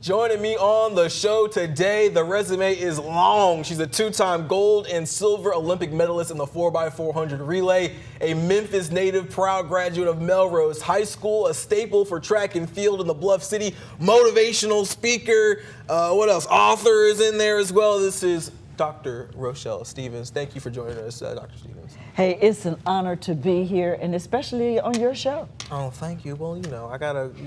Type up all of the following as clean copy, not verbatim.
Joining me on the show today, the resume is long. She's a two-time gold and silver Olympic medalist in the 4x400 relay, a Memphis native, proud graduate of Melrose High School, a staple for track and field in the Bluff City, motivational speaker, what else? Author is in there as well. This is Dr. Rochelle Stevens. Thank you for joining us, Dr. Stevens. Hey, it's an honor to be here, and especially on your show. Oh, thank you. Well,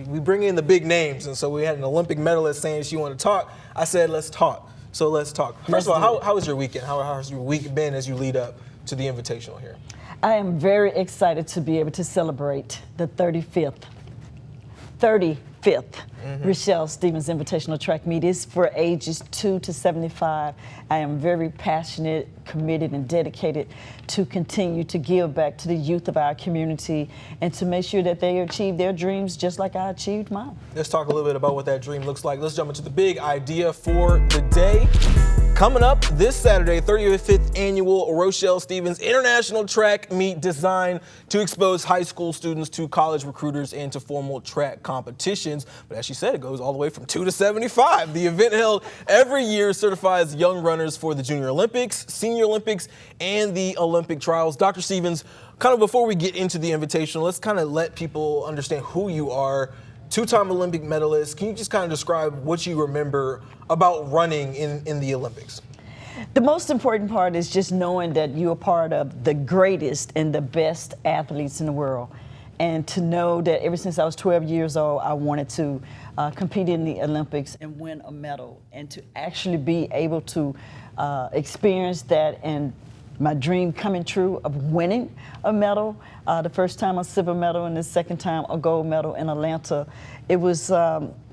we bring in the big names, and so we had an Olympic medalist saying she wanted to talk. I said, let's talk. So let's talk. First of all, how was your weekend? How has your week been as you lead up to the Invitational here? I am very excited to be able to celebrate the 35th Rochelle Stevens Invitational Track Meet. Is for ages 2 to 75. I am very passionate, committed, and dedicated to continue to give back to the youth of our community and to make sure that they achieve their dreams just like I achieved mine. Let's talk a little bit about what that dream looks like. Let's jump into the big idea for the day. Coming up this Saturday, 35th Annual Rochelle Stevens International Track Meet, designed to expose high school students to college recruiters and to formal track competitions. But as she said, it goes all the way from 2 to 75. The event held every year certifies young runners for the Junior Olympics, Senior Olympics, and the Olympic trials. Dr. Stevens, kind of before we get into the Invitational, let's kind of let people understand who you are. Two-time Olympic medalist. Can you just kind of describe what you remember about running in the Olympics? The most important part is just knowing that you're part of the greatest and the best athletes in the world. And to know that ever since I was 12 years old, I wanted to compete in the Olympics and win a medal. And to actually be able to experience that and my dream coming true of winning a medal, the first time a silver medal and the second time a gold medal in Atlanta. It was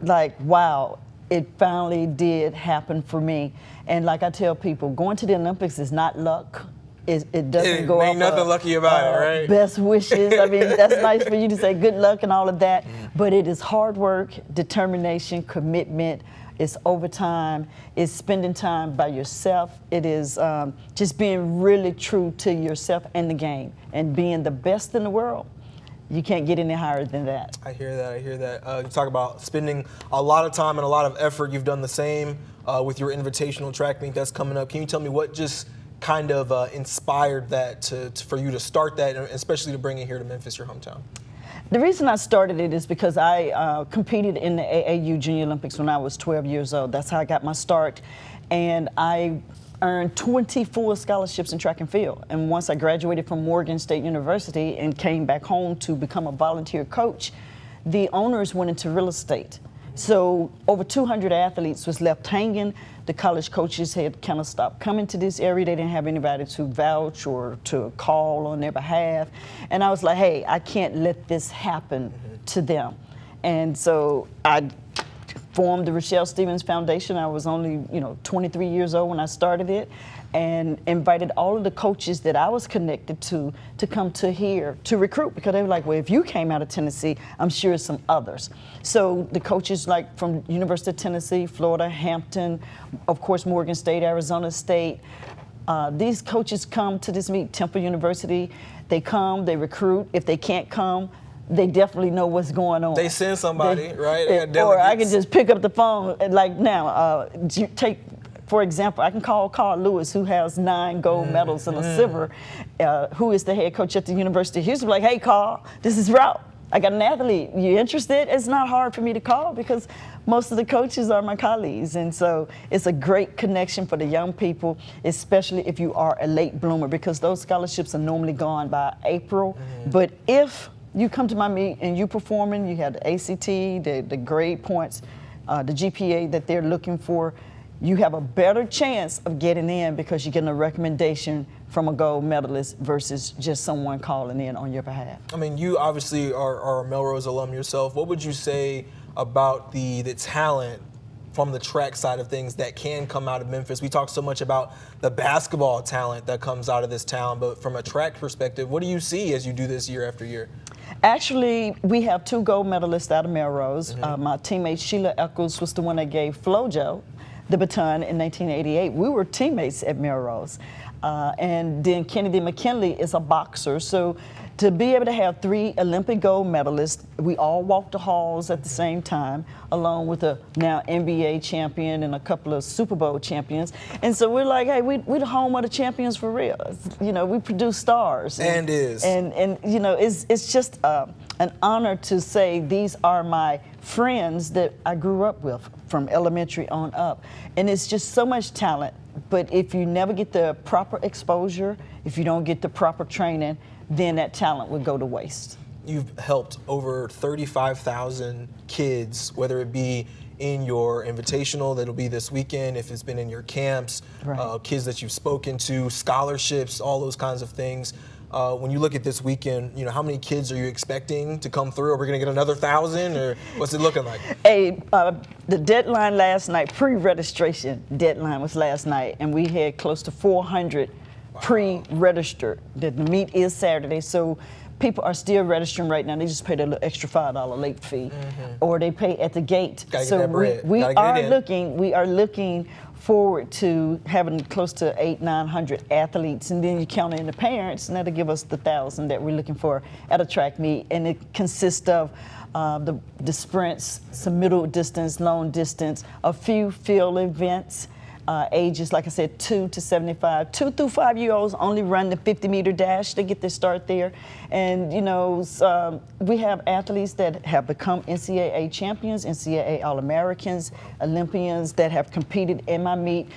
like, wow, it finally did happen for me. And like I tell people, going to the Olympics is not luck. It doesn't go ain't nothing lucky about it, right? Best wishes. I mean, that's nice for you to say good luck and all of that, but it is hard work, determination, commitment. It's overtime. It's spending time by yourself. It is just being really true to yourself and the game and being the best in the world. You can't get any higher than that. I hear that. You talk about spending a lot of time and a lot of effort. You've done the same with your Invitational track meet that's coming up. Can you tell me what just kind of inspired that for you to start that, and especially to bring it here to Memphis, your hometown? The reason I started it is because I competed in the AAU Junior Olympics when I was 12 years old. That's how I got my start. And I earned 24 scholarships in track and field. And once I graduated from Morgan State University and came back home to become a volunteer coach, the owners went into real estate. So over 200 athletes was left hanging. The college coaches had kind of stopped coming to this area. They didn't have anybody to vouch or to call on their behalf. And I was like, hey, I can't let this happen to them. And so I formed the Rochelle Stevens Foundation. I was only, 23 years old when I started it, and invited all of the coaches that I was connected to come to here to recruit, because they were like, well, if you came out of Tennessee, I'm sure some others. So the coaches like from University of Tennessee, Florida, Hampton, of course, Morgan State, Arizona State, these coaches come to this meet, Temple University. They come, they recruit. If they can't come, they definitely know what's going on. They send somebody, right? Or I can just pick up the phone, like now, for example, I can call Carl Lewis, who has 9 gold medals and a silver, who is the head coach at the University of Houston. Like, hey, Carl, this is Route. I got an athlete. You interested? It's not hard for me to call because most of the coaches are my colleagues. And so it's a great connection for the young people, especially if you are a late bloomer, because those scholarships are normally gone by April. But if you come to my meet and you performing, you have the ACT, the grade points, the GPA that they're looking for, you have a better chance of getting in because you're getting a recommendation from a gold medalist versus just someone calling in on your behalf. I mean, you obviously are a Melrose alum yourself. What would you say about the talent from the track side of things that can come out of Memphis? We talk so much about the basketball talent that comes out of this town, but from a track perspective, what do you see as you do this year after year? Actually, we have 2 gold medalists out of Melrose. My teammate Sheila Eccles was the one that gave Flojo the baton in 1988. We were teammates at Melrose. And then Kennedy McKinley is a boxer. So to be able to have 3 Olympic gold medalists, we all walked the halls at the same time, along with a now NBA champion and a couple of Super Bowl champions. And so we're like, hey, we're the home of the champions for real. You know, we produce stars. And you know, it's just an honor to say these are my friends that I grew up with from elementary on up. And it's just so much talent. But if you never get the proper exposure, if you don't get the proper training, then that talent would go to waste. You've helped over 35,000 kids, whether it be in your invitational that'll be this weekend, if it's been in your camps, right. Kids that you've spoken to, scholarships, all those kinds of things. When you look at this weekend, you know, how many kids are you expecting to come through? Are we going to get another 1,000, or what's it looking like? The deadline last night, pre-registration deadline was last night, and we had close to 400 pre-registered. The meet is Saturday, so people are still registering right now. They just paid a little extra $5 late fee, or they pay at the gate. Gotta so get that bread. we are looking forward to having close to 800-900 athletes, and then you count in the parents, and that'll give us the 1,000 that we're looking for at a track meet. And it consists of the sprints, some middle distance, long distance, a few field events. Ages, like I said, 2 to 75. 2 through 5-year-olds only run the 50-meter dash. They get their start there. And, you know, we have athletes that have become NCAA champions, NCAA All-Americans, Olympians that have competed in my meet.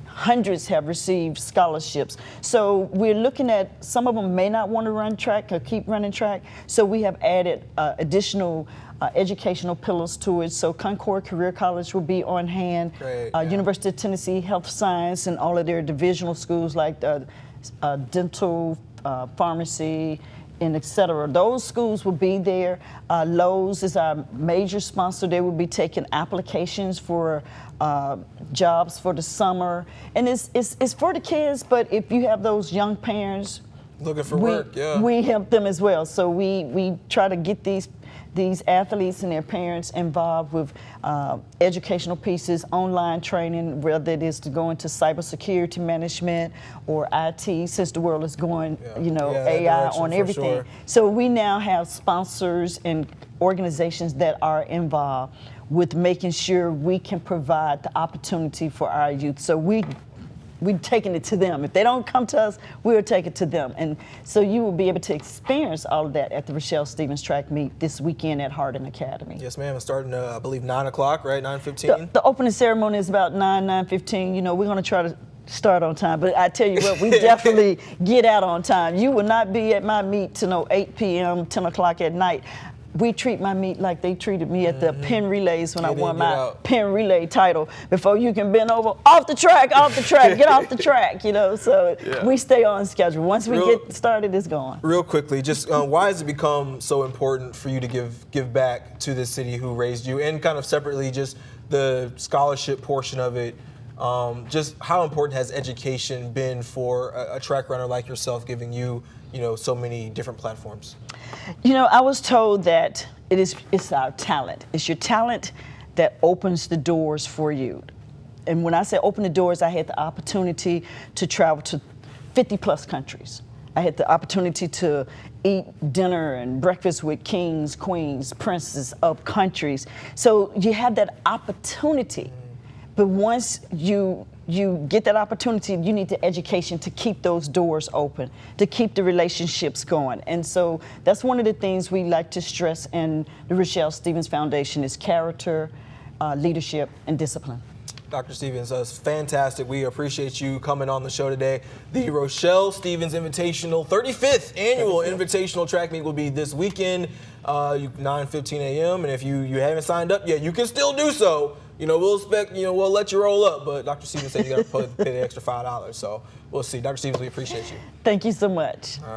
Hundreds have received scholarships. So we're looking at, some of them may not want to run track or keep running track. So we have added additional educational pillars to it. So Concord Career College will be on hand. Great, University of Tennessee Health Science and all of their divisional schools like dental, pharmacy, and et cetera. Those schools will be there. Lowe's is our major sponsor. They will be taking applications for jobs for the summer. And it's for the kids, but if you have those young parents, looking for work, we help them as well. So we try to get these athletes and their parents involved with educational pieces, online training, whether it is to go into cybersecurity management or IT, since the world is going, you know, AI on everything. Sure. So we now have sponsors and organizations that are involved with making sure we can provide the opportunity for our youth. So we're taking it to them. If they don't come to us, we'll take it to them. And so you will be able to experience all of that at the Rochelle Stevens track meet this weekend at Hardin Academy. Yes, ma'am. It's starting, I believe, 9 o'clock, right? 9:15? The opening ceremony is about 9:15. You know, we're going to try to start on time, but I tell you what, we definitely get out on time. You will not be at my meet till 8 p.m., 10 o'clock at night. We treat my meet like they treated me at the pen relays when I won my pen relay title. Before you can bend over, off the track, get off the track, you know. So we stay on schedule. Once we get started, it's going. Real quickly, just why has it become so important for you to give back to the city who raised you? And kind of separately, just the scholarship portion of it. Just how important has education been for a track runner like yourself, giving you, you know, so many different platforms? You know, I was told that it's our talent. It's your talent that opens the doors for you. And when I say open the doors, I had the opportunity to travel to 50+ countries. I had the opportunity to eat dinner and breakfast with kings, queens, princes of countries. So you have that opportunity. But once you get that opportunity, you need the education to keep those doors open, to keep the relationships going. And so that's one of the things we like to stress in the Rochelle Stevens Foundation is character, leadership, and discipline. Dr. Stevens, it's fantastic. We appreciate you coming on the show today. The Rochelle Stevens Invitational, 35th annual Invitational track meet will be this weekend, 9:15 a.m. And if you haven't signed up yet, you can still do so. You know, we'll let you roll up, but Dr. Stevens said you got to pay the extra $5. So we'll see. Dr. Stevens, we appreciate you. Thank you so much. All right.